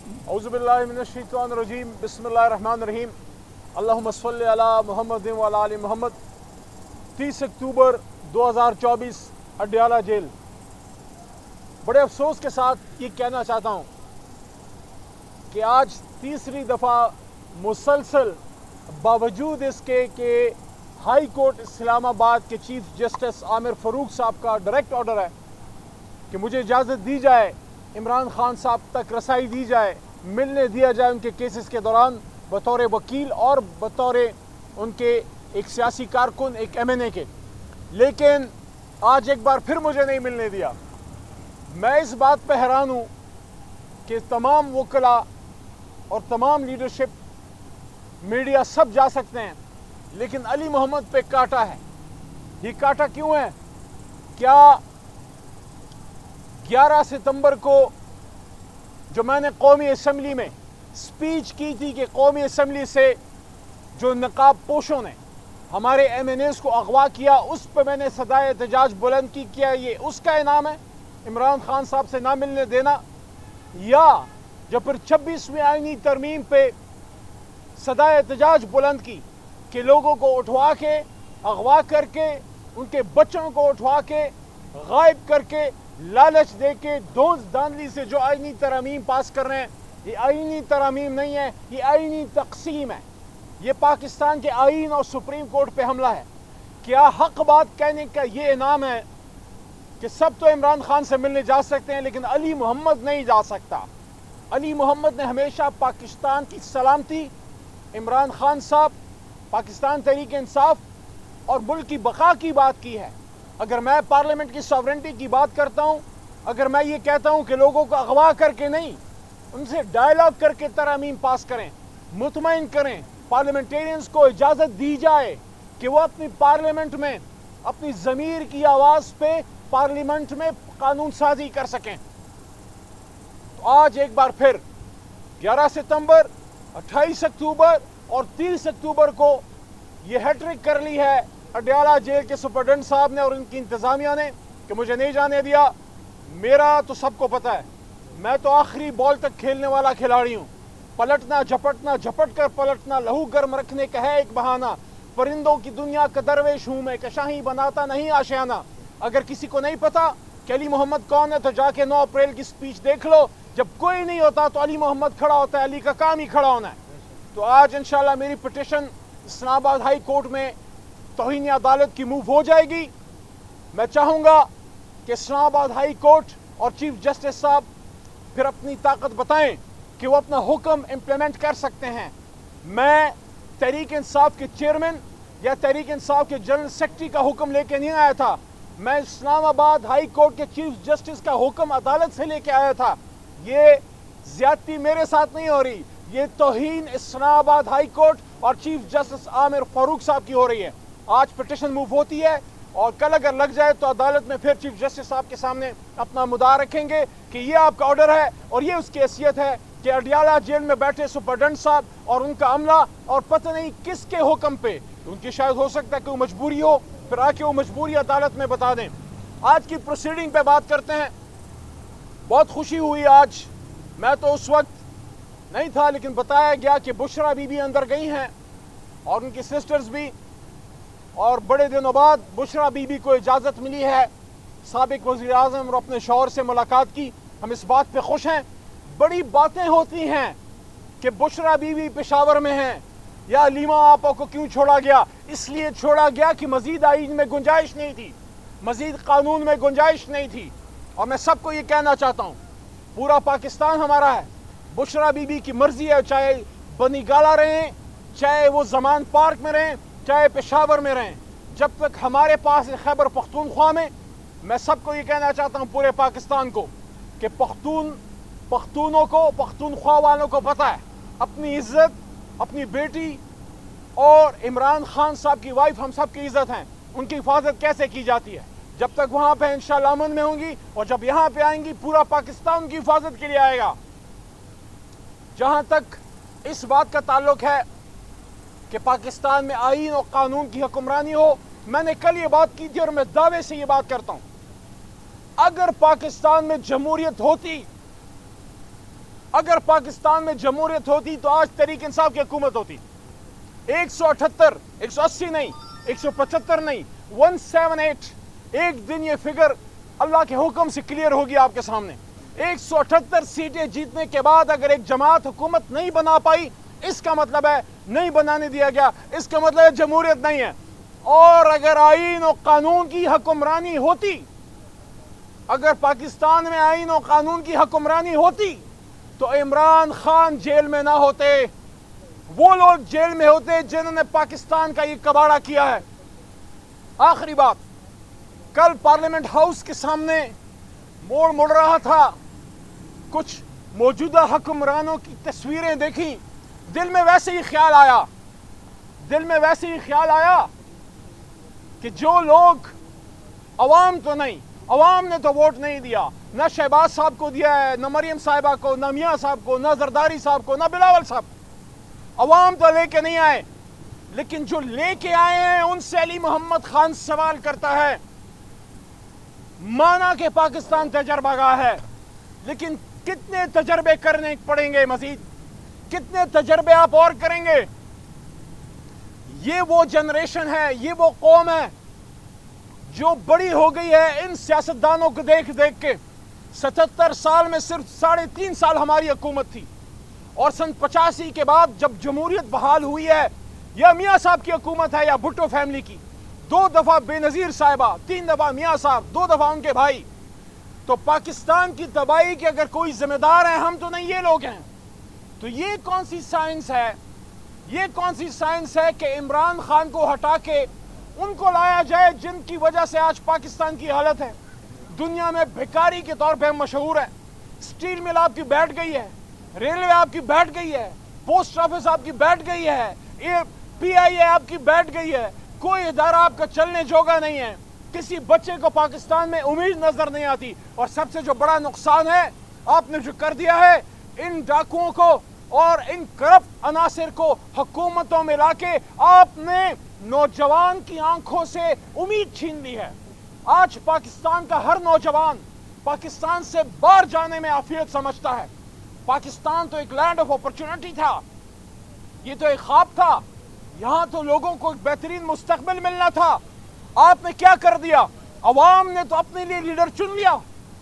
औज़ुबिल्लाहि मिनश्शैतानिर्रजीम बिस्मिल्लाहिर्रहमानिर्रहीम अल्लाहुम्मा सल्लि अला मुहम्मदिन व अला आलि मुहम्मद। 30 अक्टूबर 2024 अडयाला जेल। बड़े अफसोस के साथ ये कहना चाहता हूँ कि आज तीसरी दफ़ा मुसलसल बावजूद इसके कि हाई कोर्ट इस्लामाबाद के चीफ जस्टिस आमिर फ़ारूक साहब का डायरेक्ट ऑर्डर है कि मुझे इजाज़त दी जाए, इमरान खान साहब तक रसाई दी जाए, मिलने दिया जाए उनके केसेस के दौरान बतौर वकील और बतौर उनके एक सियासी कारकुन, एक MNA के, लेकिन आज एक बार फिर मुझे नहीं मिलने दिया। मैं इस बात पर हैरान हूँ कि तमाम वकला और तमाम लीडरशिप, मीडिया सब जा सकते हैं, लेकिन अली मोहम्मद पे काटा है। ये काटा क्यों है? क्या 11 सितंबर को जो मैंने कौमी असम्बली में स्पीच की थी कि कौमी असम्बली से जो नकाब पोशों ने हमारे MNAs को अगवा किया, उस पर मैंने सदाए एहतजाज बुलंद की, क्या ये उसका इनाम है इमरान खान साहब से ना मिलने देना? या जब फिर 26वीं आईनी तरमीम पे सदाए एहतजाज बुलंद की कि लोगों को उठवा के, अगवा करके, उनके बच्चों को उठवा के, गायब करके, लालच दे के, दोस्त दानली से जो आईनी तरमीम पास कर रहे हैं, ये आईनी तरमीम नहीं है, ये आईनी तकसीम है। ये पाकिस्तान के आईन और सुप्रीम कोर्ट पे हमला है। क्या हक बात कहने का ये इनाम है कि सब तो इमरान खान से मिलने जा सकते हैं लेकिन अली मोहम्मद नहीं जा सकता? अली मोहम्मद ने हमेशा पाकिस्तान की सलामती, इमरान खान साहब, पाकिस्तान तहरीक इंसाफ और मुल्क की बका की बात की है। अगर मैं पार्लियामेंट की सॉवरेंटी की बात करता हूँ, अगर मैं ये कहता हूँ कि लोगों को अगवा करके नहीं, उनसे डायलॉग करके तरमीम पास करें, मुतमईन करें, पार्लियामेंटेरियंस को इजाज़त दी जाए कि वो अपनी पार्लियामेंट में अपनी ज़मीर की आवाज़ पे पार्लियामेंट में कानून साजी कर सकें, तो आज एक बार फिर 11 सितंबर, 28 अक्टूबर और 30 अक्टूबर को ये हैट्रिक कर ली है अडयाला जेल के सुपरडेंट साहब ने और उनकी इंतज़ामिया ने कि मुझे नहीं जाने दिया। मेरा तो सबको पता है, मैं तो आखिरी बॉल तक खेलने वाला खिलाड़ी हूँ। पलटना झपटना, झपट कर पलटना लहू गर्म रखने का है एक बहाना। परिंदों की दुनिया का दरवेश हूँ मैं, कशाही बनाता नहीं आशियाना। अगर किसी को नहीं पता कि अली मोहम्मद कौन है तो जाके 9 अप्रैल की स्पीच देख लो। जब कोई नहीं होता तो अली मोहम्मद खड़ा होता है, अली का काम ही खड़ा होना है। तो आज इंशाल्लाह मेरी पिटिशन इस्लामाबाद हाई कोर्ट में तौहीन अदालत की मूव हो जाएगी। मैं चाहूँगा कि इस्लामाबाद हाई कोर्ट और चीफ जस्टिस साहब फिर अपनी ताकत बताएं कि वो अपना हुक्म इम्प्लीमेंट कर सकते हैं। मैं तहरीक इंसाफ के चेयरमैन या तहरीक इंसाफ के जनरल सेक्रेटरी का हुक्म लेके नहीं आया था, मैं इस्लामाबाद हाई कोर्ट के चीफ जस्टिस का हुक्म अदालत से लेके आया था। ये ज्यादती मेरे साथ नहीं हो रही, ये तौहीन इस्लामाबाद हाई कोर्ट और चीफ जस्टिस आमिर फ़ारूक साहब की हो रही है। आज पिटिशन मूव होती है और कल अगर लग जाए तो अदालत में फिर चीफ जस्टिस साहब के सामने अपना मुद्दा रखेंगे कि ये आपका ऑर्डर है और ये उसकी हैसियत है कि अडयाला जेल में बैठे सुपरडेंट साहब और उनका अमला और पता नहीं किसके हुक्म पे, उनकी शायद हो सकता है कि वो मजबूरी हो, फिर आके वो मजबूरी अदालत में बता दें। आज की प्रोसीडिंग पे बात करते हैं। बहुत खुशी हुई आज, मैं तो उस वक्त नहीं था लेकिन बताया गया कि बुशरा बीबी अंदर गई हैं और उनकी सिस्टर्स भी, और बड़े दिनों बाद बुशरा बीबी को इजाज़त मिली है साबिक वज़ीर आज़म और अपने शौहर से मुलाकात की। हम इस बात पे खुश हैं। बड़ी बातें होती हैं कि बुशरा बीबी पेशावर में हैं या लीमा आपा को क्यों छोड़ा गया। इसलिए छोड़ा गया कि मजीद आईन में गुंजाइश नहीं थी, मजीद कानून में गुंजाइश नहीं थी। और मैं सबको ये कहना चाहता हूँ, पूरा पाकिस्तान हमारा है, बुशरा बीबी की मर्जी है, चाहे बनी गाला रहें, चाहे वो जमान पार्क में रहें, चाहे पेशावर में रहें, जब तक हमारे पास खैबर पख्तूनख्वा में, मैं सबको ये कहना चाहता हूँ पूरे पाकिस्तान को कि पख्तूनों को, पख्तूनख्वा वालों को पता है अपनी इज्जत, अपनी बेटी और इमरान खान साहब की वाइफ हम सब की इज्जत हैं, उनकी हिफाजत कैसे की जाती है। जब तक वहाँ पे इंशाअल्लाह अमन में होंगी और जब यहाँ पे आएंगी पूरा पाकिस्तान उनकी हिफाजत के लिए आएगा। जहाँ तक इस बात का ताल्लुक है कि पाकिस्तान में आईन और कानून की हुक्मरानी हो, मैंने कल ये बात की थी और मैं दावे से ये बात करता हूँ, अगर पाकिस्तान में जमहूरियत होती اگر پاکستان میں جمہوریت ہوتی تو آج تحریک انصاف کی حکومت ہوتی. 178 180 نہیں 175 نہیں 178. ایک دن یہ فگر اللہ کے حکم سے کلیئر ہوگی آپ کے سامنے. 178 سیٹیں جیتنے کے بعد اگر ایک جماعت حکومت نہیں بنا پائی, اس کا مطلب ہے نہیں بنانے دیا گیا, اس کا مطلب ہے جمہوریت نہیں ہے. اور اگر آئین و قانون کی حکمرانی ہوتی, اگر پاکستان میں آئین و قانون کی حکمرانی ہوتی تو عمران خان جیل میں نہ ہوتے, وہ لوگ جیل میں ہوتے جنہوں نے پاکستان کا یہ کباڑہ کیا ہے. آخری بات, کل پارلیمنٹ ہاؤس کے سامنے مڑ رہا تھا, کچھ موجودہ حکمرانوں کی تصویریں دیکھی, دل میں ویسے ہی خیال آیا کہ جو لوگ عوام تو نہیں, عوام نے تو ووٹ نہیں دیا, نہ شہباز صاحب کو دیا ہے, نہ مریم صاحبہ کو, نہ میاں صاحب کو, نہ زرداری صاحب کو, نہ بلاول صاحب, عوام تو لے کے نہیں آئے, لیکن جو لے کے آئے ہیں ان سے علی محمد خان سوال کرتا ہے. مانا کہ پاکستان تجربہ گاہ ہے, لیکن کتنے تجربے کرنے پڑیں گے مزید, کتنے تجربے آپ اور کریں گے؟ یہ وہ جنریشن ہے, یہ وہ قوم ہے جو بڑی ہو گئی ہے ان سیاستدانوں کو دیکھ دیکھ کے. 77 سال میں صرف 3.5 سال ہماری حکومت تھی, اور سن 85 کے بعد جب جمہوریت بحال ہوئی ہے, یا میاں صاحب کی حکومت ہے یا بھٹو فیملی کی, 2 دفعہ بے نظیر صاحبہ, 3 دفعہ میاں صاحب, 2 دفعہ ان کے بھائی, تو پاکستان کی تباہی کے اگر کوئی ذمہ دار ہیں ہم تو نہیں, یہ لوگ ہیں. تو یہ کون سی سائنس ہے, یہ کون سی سائنس ہے کہ عمران خان کو ہٹا کے ان کو لایا جائے جن کی وجہ سے آج پاکستان کی حالت ہے؟ دنیا میں بھکاری کے طور پہ مشہور ہے. سٹیل مل آپ کی بیٹھ گئی ہے, ریلوے آپ کی بیٹھ گئی ہے, پوسٹ آفس آپ کی بیٹھ گئی ہے, پی آئی اے آپ کی بیٹھ گئی ہے, کوئی ادارہ آپ کا چلنے جوگا نہیں ہے, کسی بچے کو پاکستان میں امید نظر نہیں آتی. اور سب سے جو بڑا نقصان ہے آپ نے جو کر دیا ہے, ان ڈاکوؤں کو اور ان کرپٹ عناصر کو حکومتوں میں لا کے آپ نے نوجوان کی آنکھوں سے امید چھین لی ہے. آج پاکستان کا ہر نوجوان پاکستان سے باہر جانے میں عافیت سمجھتا ہے. پاکستان تو ایک لینڈ آف اپرچونٹی تھا, یہ تو ایک خواب تھا, یہاں تو لوگوں کو ایک بہترین مستقبل ملنا تھا. آپ نے کیا کر دیا؟ عوام نے تو اپنے لیے لیڈر چن لیا,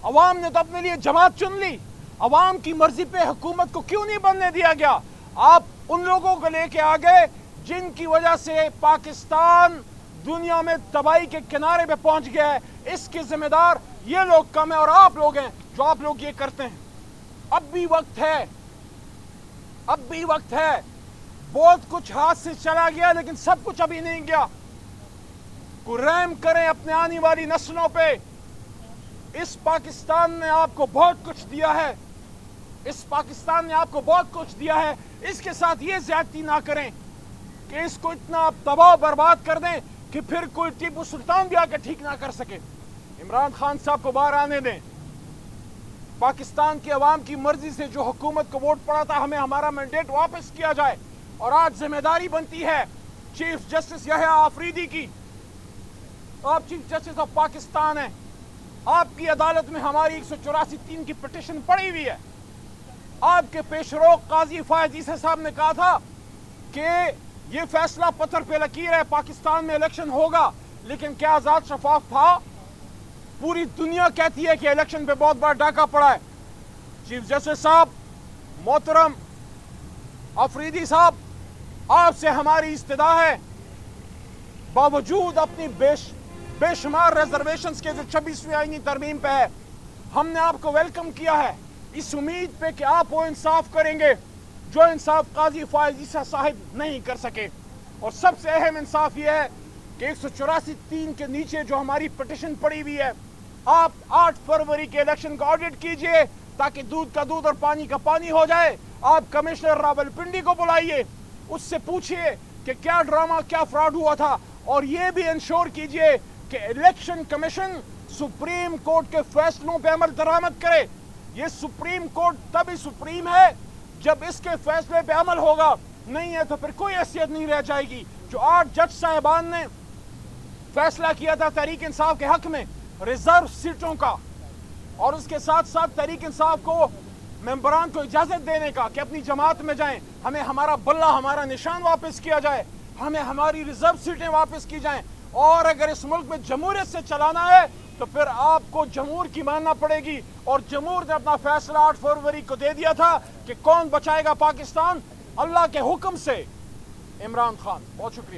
عوام نے تو اپنے لیے جماعت چن لی. عوام کی مرضی پہ حکومت کو کیوں نہیں بننے دیا گیا؟ آپ ان لوگوں کو لے کے آگئے جن کی وجہ سے پاکستان دنیا میں تباہی کے کنارے پہ پہنچ گیا ہے. اس کے ذمہ دار یہ لوگ کم ہیں اور آپ لوگ ہیں جو آپ لوگ یہ کرتے ہیں. اب بھی وقت ہے, اب بھی وقت ہے. بہت کچھ ہاتھ سے چلا گیا لیکن سب کچھ ابھی نہیں گیا. کوئی رحم کریں اپنے آنے والی نسلوں پہ. اس پاکستان نے آپ کو بہت کچھ دیا ہے, اس پاکستان نے آپ کو بہت کچھ دیا ہے. اس کے ساتھ یہ زیادتی نہ کریں کہ اس کو اتنا آپ تباہ برباد کر دیں کہ پھر کوئی ٹیپو سلطان بھی آ کے ٹھیک نہ کر سکے. عمران خان صاحب کو باہر آنے دیں. پاکستان کی عوام کی مرضی سے جو حکومت کو ووٹ پڑا تھا, ہمیں ہمارا مینڈیٹ واپس کیا جائے. اور آج ذمہ داری بنتی ہے چیف جسٹس یحییٰ آفریدی کی. آپ چیف جسٹس آف پاکستان ہیں, آپ کی عدالت میں ہماری 184(3) کی پٹیشن پڑی ہوئی ہے. آپ کے پیشرو قاضی فائز عیسی صاحب نے کہا تھا کہ یہ فیصلہ پتھر پہ لکیر ہے, پاکستان میں الیکشن ہوگا. لیکن کیا آزاد شفاف تھا؟ پوری دنیا کہتی ہے کہ الیکشن پہ بہت بڑا ڈاکہ پڑا ہے. چیف جسٹس صاحب محترم آفریدی صاحب, آپ سے ہماری استدعا ہے, باوجود اپنی بے شمار ریزرویشنز کے جو 26ویں آئینی ترمیم پہ ہے, ہم نے آپ کو ویلکم کیا ہے اس امید پہ کہ آپ وہ انصاف کریں گے جو انصاف قاضی فائز عیسی صاحب نہیں کر سکے. اور سب سے اہم انصاف یہ ہے کہ 184(3) کے نیچے جو ہماری پٹیشن پڑی ہوئی ہے, آپ 8 فروری کے الیکشن کا آڈٹ کیجئے تاکہ دودھ کا دودھ اور پانی کا پانی ہو جائے. آپ کمشنر راولپنڈی کو بلائیے, اس سے پوچھئے کہ کیا ڈرامہ, کیا فراڈ ہوا تھا, اور یہ بھی انشور کیجئے کہ الیکشن کمیشن سپریم کورٹ کے فیصلوں پہ عمل درآمد کرے. یہ سپریم کورٹ تبھی سپریم ہے جب اس کے فیصلے پہ عمل ہوگا, نہیں ہے تو پھر کوئی حیثیت نہیں رہ جائے گی. جو 8 جج صاحبان نے فیصلہ کیا تھا تحریک انصاف کے حق میں ریزرو سیٹوں کا, اور اس کے ساتھ ساتھ تحریک انصاف کو ممبران کو اجازت دینے کا کہ اپنی جماعت میں جائیں، ہمیں ہمارا بلہ ہمارا نشان واپس کیا جائے، ہمیں ہماری ریزرو سیٹیں واپس کی جائیں، اور اگر اس ملک میں جمہوریت سے چلانا ہے تو پھر آپ کو جمہور کی ماننا پڑے گی۔ اور جمہور نے اپنا فیصلہ 8 فروری کو دے دیا تھا کہ کون بچائے گا پاکستان، اللہ کے حکم سے عمران خان۔ بہت شکریہ۔